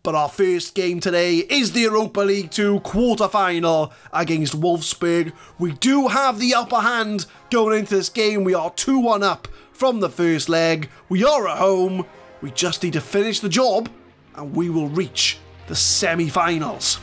But our first game today is the Europa League 2 quarter-final against Wolfsburg. We do have the upper hand going into this game. We are 2-1 up from the first leg. We are at home. We just need to finish the job and we will reach the semi-finals.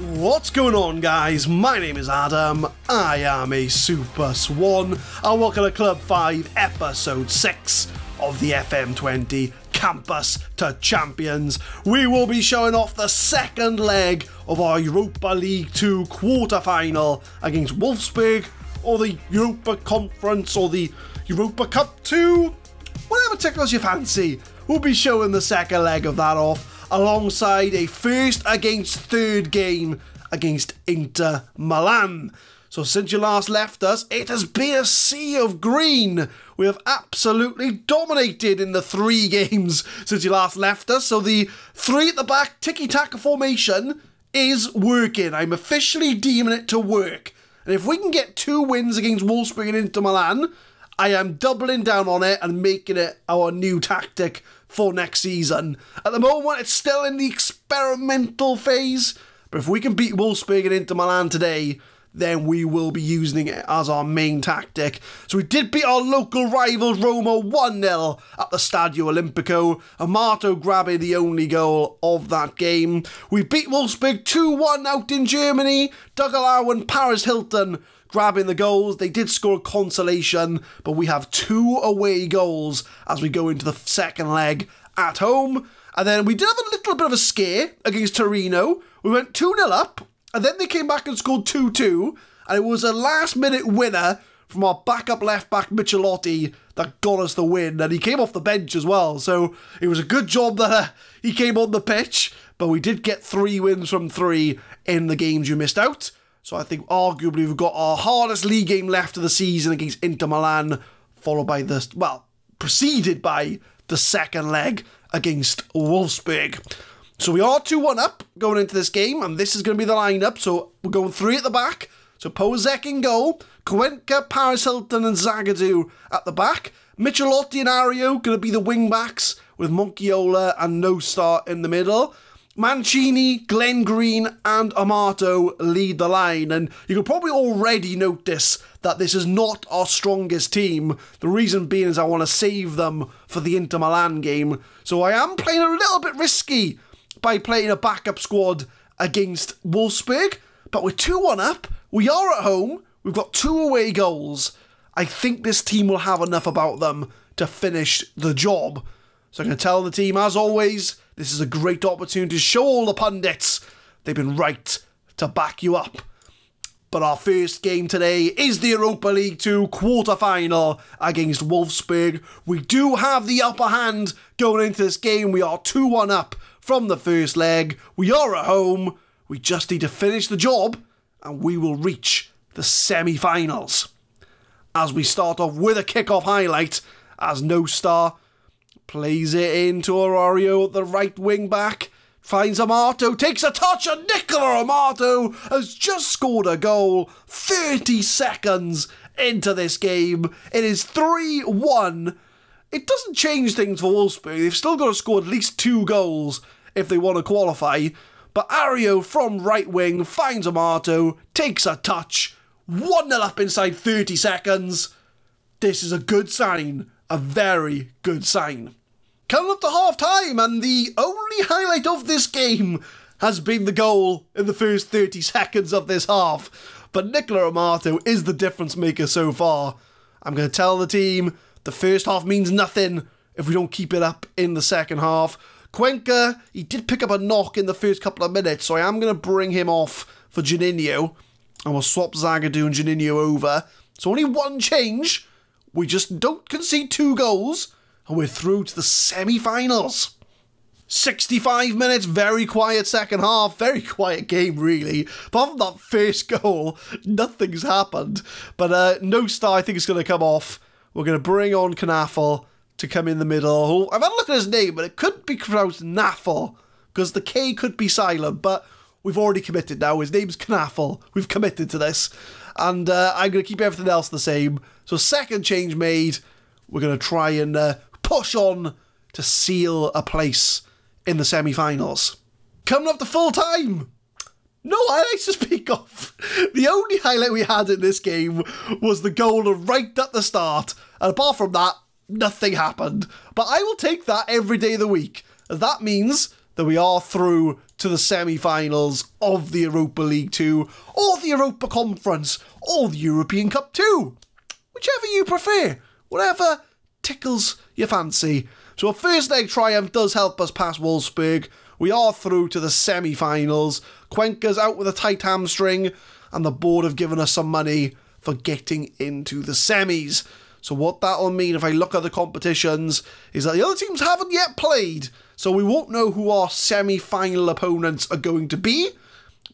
What's going on, guys? My name is Adam, I am a Super Swan, and welcome to Club 5, Episode 6 of the FM20 Campus to Champions. We will be showing off the second leg of our Europa League 2 quarter-final against Wolfsburg, or the Europa Conference, or the Europa Cup 2, whatever tickles your fancy. We'll be showing the second leg of that off, alongside a first against third game against Inter Milan. So since you last left us, it has been a sea of green. We have absolutely dominated in the 3 games since you last left us. So the 3 at the back tiki-taka formation is working. I'm officially deeming it to work. And if we can get 2 wins against Wolfsburg and Inter Milan, I am doubling down on it and making it our new tactic for next season. At the moment, it's still in the experimental phase, but if we can beat Wolfsburg and Inter Milan today, then we will be using it as our main tactic. So we did beat our local rivals Roma 1-0 at the Stadio Olimpico, Amato grabbing the only goal of that game. We beat Wolfsburg 2-1 out in Germany, Dougalau and Paris Hilton grabbing the goals. They did score a consolation, but we have 2 away goals as we go into the second leg at home. And then we did have a little bit of a scare against Torino. We went 2-0 up, and then they came back and scored 2-2, and it was a last-minute winner from our backup left-back Michelotti that got us the win, and he came off the bench as well, so it was a good job that he came on the pitch, but we did get 3 wins from 3 in the games you missed out. So I think arguably we've got our hardest league game left of the season against Inter Milan, followed by the, well, preceded by the second leg against Wolfsburg. So we are 2-1 up going into this game, and this is going to be the lineup. So we're going 3 at the back. So Pozek in goal, Cuenca, Paris Hilton and Zagadou at the back. Michelotti and Ario going to be the wing backs, with Monchiola and No Star in the middle. Mancini, Glenn Green and Amato lead the line, and you can probably already notice that this is not our strongest team. The reason being is I want to save them for the Inter Milan game, so I am playing a little bit risky by playing a backup squad against Wolfsburg, but we're 2-1 up, we are at home, we've got 2 away goals. I think this team will have enough about them to finish the job. So I'm going to tell the team, as always, this is a great opportunity to show all the pundits they've been right to back you up. But our first game today is the Europa League 2 quarter-final against Wolfsburg. We do have the upper hand going into this game. We are 2-1 up from the first leg. We are at home. We just need to finish the job and we will reach the semi-finals. As we start off with a kick-off highlight, as No Star plays it into Aurario at the right wing back, finds Amato, takes a touch, and Nicola Amato has just scored a goal 30 seconds into this game. It is 3-1. It doesn't change things for Wolfsburg. They've still got to score at least 2 goals if they want to qualify. But Ario from right wing finds Amato, takes a touch, 1-0 up inside 30 seconds. This is a good sign, a very good sign. Coming up to half-time, and the only highlight of this game has been the goal in the first 30 seconds of this half. But Nicola Amato is the difference maker so far. I'm going to tell the team the first half means nothing if we don't keep it up in the second half. Cuenca, he did pick up a knock in the first couple of minutes, so I am going to bring him off for Juninho, and we'll swap Zagadou and Juninho over. So only 1 change. We just don't concede 2 goals. And we're through to the semi-finals. 65 minutes, very quiet second half, very quiet game really. Apart from that first goal, nothing's happened. But No Star, I think, is going to come off. We're going to bring on Knafel to come in the middle. I've had a look at his name, but it could be pronounced Naffel, because the K could be silent, but we've already committed now. His name's Knafel. We've committed to this. and I'm going to keep everything else the same. So second change made, we're going to try and push on to seal a place in the semi-finals. Coming up to full time. No highlights to speak of. The only highlight we had in this game was the goal right at the start. And apart from that, nothing happened. But I will take that every day of the week. That means that we are through to the semi-finals of the Europa League 2, or the Europa Conference, or the European Cup 2. Whichever you prefer. Whatever tickles your fancy. So a first leg triumph does help us pass Wolfsburg. We are through to the semi-finals. Cuenca's out with a tight hamstring, and the board have given us some money for getting into the semis. So what that'll mean, if I look at the competitions, is that the other teams haven't yet played, so we won't know who our semi-final opponents are going to be.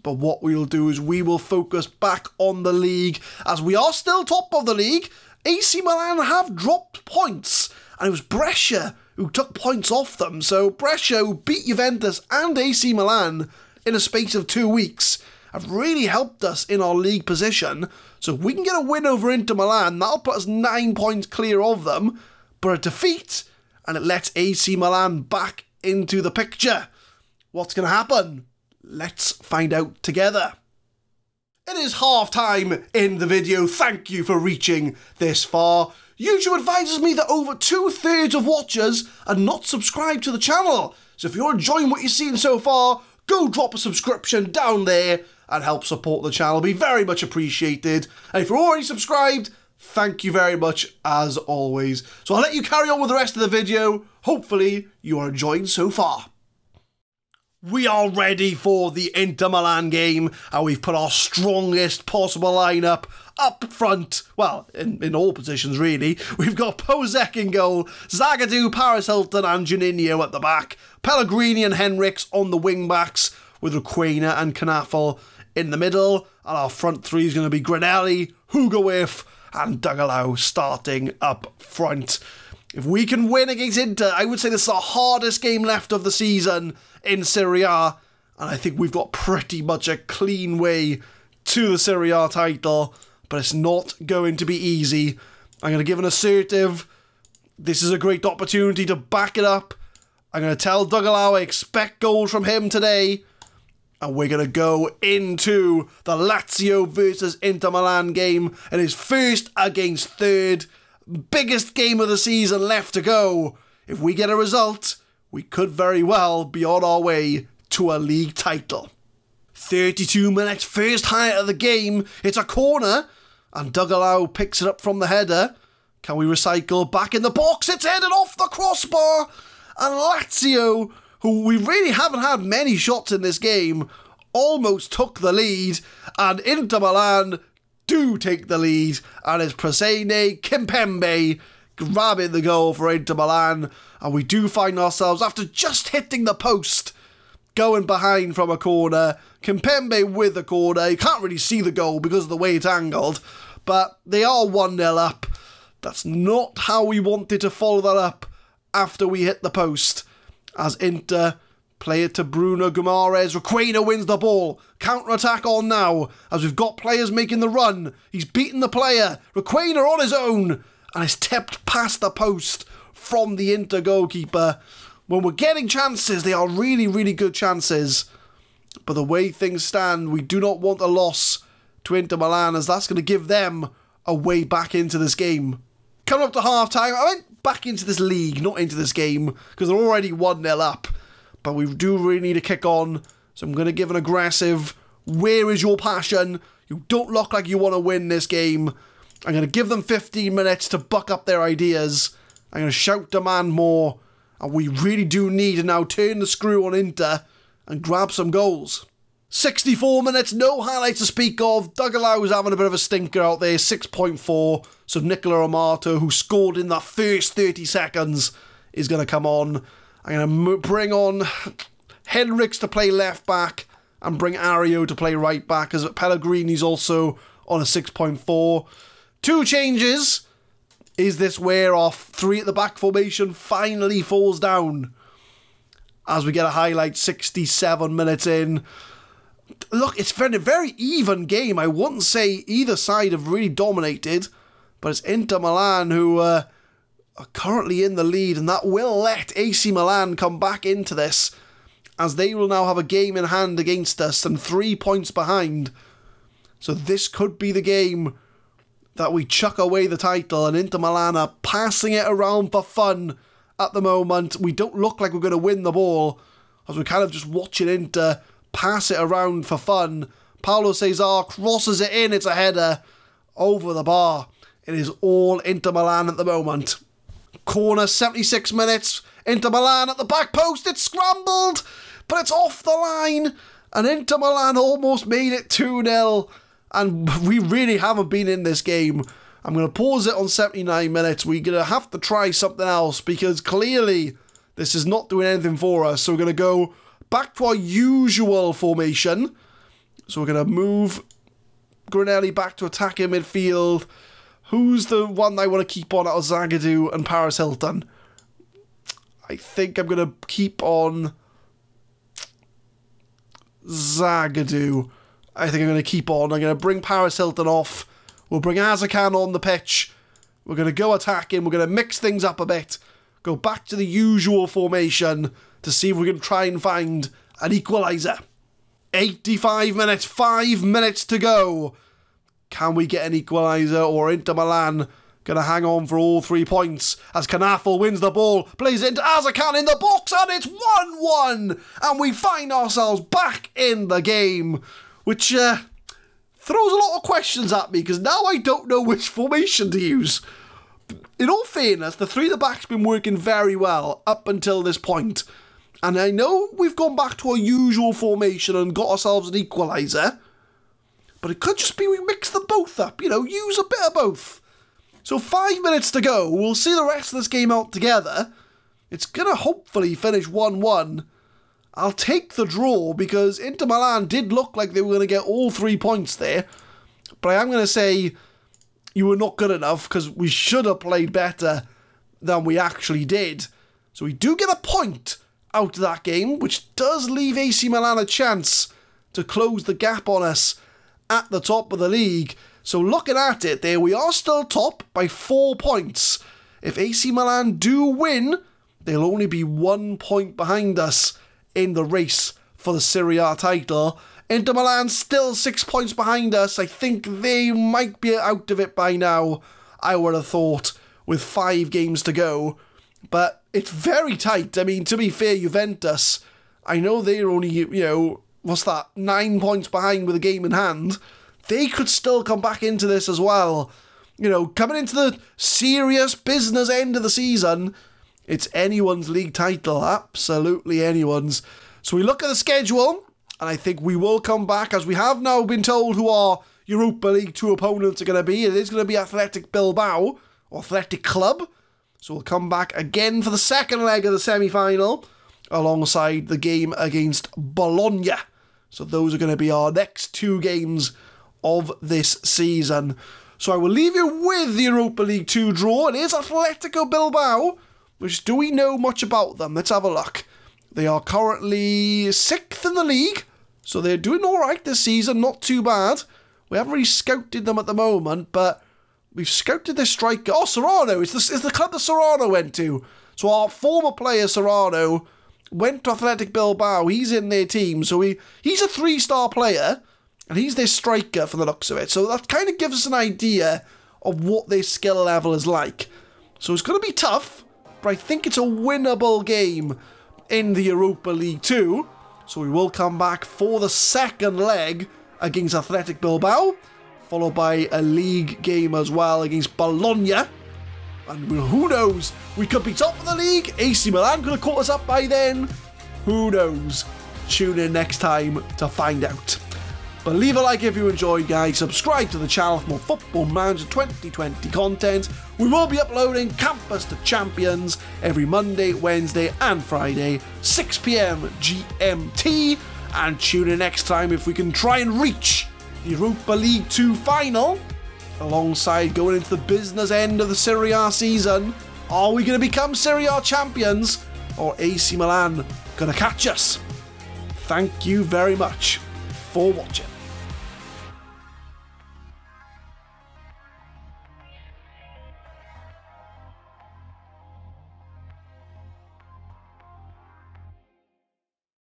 But what we'll do is we will focus back on the league, as we are still top of the league. AC Milan have dropped points, and it was Brescia who took points off them. So Brescia, who beat Juventus and AC Milan in a space of 2 weeks, have really helped us in our league position. So if we can get a win over Inter Milan, that'll put us 9 points clear of them. But a defeat, and it lets AC Milan back into the picture. What's going to happen? Let's find out together. It is half time in the video. Thank you for reaching this far. YouTube advises me that over 2/3 of watchers are not subscribed to the channel. So if you're enjoying what you're seeing so far, go drop a subscription down there and help support the channel. Be very much appreciated. And if you're already subscribed, thank you very much as always. So I'll let you carry on with the rest of the video. Hopefully you are enjoying so far. We are ready for the Inter Milan game, and we've put our strongest possible lineup up front. Well, in all positions really. We've got Pozek in goal, Zagadou, Paris Hilton and Juninho at the back, Pellegrini and Henriks on the wing backs, with Requena and Knafel in the middle, and our front three is going to be Granelli, Hugoif and Dagalau starting up front. If we can win against Inter, I would say this is the hardest game left of the season in Serie A, and I think we've got pretty much a clean way to the Serie A title, but it's not going to be easy. I'm going to give an assertive. This is a great opportunity to back it up. I'm going to tell Dagalau I expect goals from him today, and we're going to go into the Lazio versus Inter Milan game. It is first against third. Biggest game of the season left to go. If we get a result, we could very well be on our way to a league title. 32 minutes, first highlight of the game. It's a corner, and Dagalau picks it up from the header. Can we recycle back in the box? It's headed off the crossbar. And Lazio, who we really haven't had many shots in this game, almost took the lead. And Inter Milan do take the lead, and it's Presene Kimpembe grabbing the goal for Inter Milan, and we do find ourselves, after just hitting the post, going behind from a corner. Kimpembe with the corner. You can't really see the goal because of the way it's angled, but they are 1-0 up. That's not how we wanted to follow that up after we hit the post, as Inter play it to Bruno Guimaraes. Requena wins the ball. Counter-attack on now, as we've got players making the run. He's beaten the player. Requena on his own, and it's tipped past the post from the Inter goalkeeper. When we're getting chances, they are really, really good chances. But the way things stand, we do not want a loss to Inter Milan, as that's going to give them a way back into this game. Coming up to half-time, I went back into this league, not into this game, because they're already 1-0 up. But we do really need to kick on, so I'm going to give an aggressive, where is your passion? You don't look like you want to win this game. I'm going to give them 15 minutes to buck up their ideas. I'm going to shout demand more, and we really do need to now turn the screw on Inter and grab some goals. 64 minutes, no highlights to speak of. Dagalau was having a bit of a stinker out there, 6.4. So Nicola Amato, who scored in the first 30 seconds, is going to come on. I'm going to bring on Henriks to play left back and bring Ario to play right back, as Pellegrini's also on a 6.4. 2 changes. Is this where our 3 at the back formation finally falls down? As we get a highlight 67 minutes in. Look, it's been a very even game. I wouldn't say either side have really dominated, but it's Inter Milan who are currently in the lead, and that will let AC Milan come back into this, as they will now have a game in hand against us and 3 points behind. So this could be the game that we chuck away the title, and Inter Milan are passing it around for fun at the moment. We don't look like we're going to win the ball, as we're kind of just watching Inter pass it around for fun. Paulo Cesar crosses it in, it's a header over the bar. It is all Inter Milan at the moment. Corner, 76 minutes, Inter Milan at the back post, it's scrambled, but it's off the line, and Inter Milan almost made it 2-0, and we really haven't been in this game. I'm going to pause it on 79 minutes. We're going to have to try something else, because clearly this is not doing anything for us. So we're going to go back to our usual formation. So we're going to move Granelli back to attacking midfield. Who's the one I want to keep on out of Zagadou and Paris Hilton? I think I'm going to keep on Zagadou. I think I'm going to keep on. I'm going to bring Paris Hilton off. We'll bring Azarkan on the pitch. We're going to go attacking. We're going to mix things up a bit. Go back to the usual formation to see if we can try and find an equaliser. 85 minutes, 5 minutes to go. Can we get an equaliser, or Inter Milan going to hang on for all 3 points as Knafel wins the ball, plays it into Azarkan in the box, and it's 1-1. And we find ourselves back in the game, which throws a lot of questions at me, because now I don't know which formation to use. In all fairness, the three at the back's been working very well up until this point. And I know we've gone back to our usual formation and got ourselves an equaliser, but it could just be we mix them both up, you know, use a bit of both. So 5 minutes to go, we'll see the rest of this game out together. It's going to hopefully finish 1-1. I'll take the draw, because Inter Milan did look like they were going to get all 3 points there. But I am going to say you were not good enough, because we should have played better than we actually did. So we do get a point out of that game, which does leave AC Milan a chance to close the gap on us at the top of the league. So looking at it there, we are still top by 4 points. If AC Milan do win, they'll only be 1 point behind us in the race for the Serie A title. Inter Milan still 6 points behind us. I think they might be out of it by now, I would have thought, with 5 games to go. But it's very tight. I mean, to be fair, Juventus, I know they're only, you know, what's that, 9 points behind with a game in hand. They could still come back into this as well. You know, coming into the serious business end of the season, it's anyone's league title, absolutely anyone's. So we look at the schedule, and I think we will come back, as we have now been told who our Europa League 2 opponents are going to be. It is going to be Athletic Bilbao, or Athletic Club. So we'll come back again for the second leg of the semi-final, alongside the game against Bologna. So those are going to be our next 2 games of this season. So I will leave you with the Europa League 2 draw. It is Atletico Bilbao, which, do we know much about them? Let's have a look. They are currently 6th in the league, so they're doing alright this season, not too bad. We haven't really scouted them at the moment, but we've scouted this striker. Oh, Serrano, it's the club that Serrano went to. So our former player, Serrano, went to Athletic Bilbao. He's in their team, so he's a 3-star player, and he's their striker for the looks of it. So that kind of gives us an idea of what their skill level is like. So it's going to be tough, but I think it's a winnable game in the Europa League 2. So we will come back for the second leg against Athletic Bilbao, followed by a league game as well against Bologna. And who knows, we could be top of the league. AC Milan could have caught us up by then. Who knows? Tune in next time to find out. But leave a like if you enjoyed, guys. Subscribe to the channel for more Football Manager 2020 content. We will be uploading Campus to Champions every Monday, Wednesday and Friday, 6 PM GMT. And tune in next time if we can try and reach the Europa League 2 final, alongside going into the business end of the Serie A season. Are we going to become Serie A champions, or AC Milan going to catch us? Thank you very much for watching.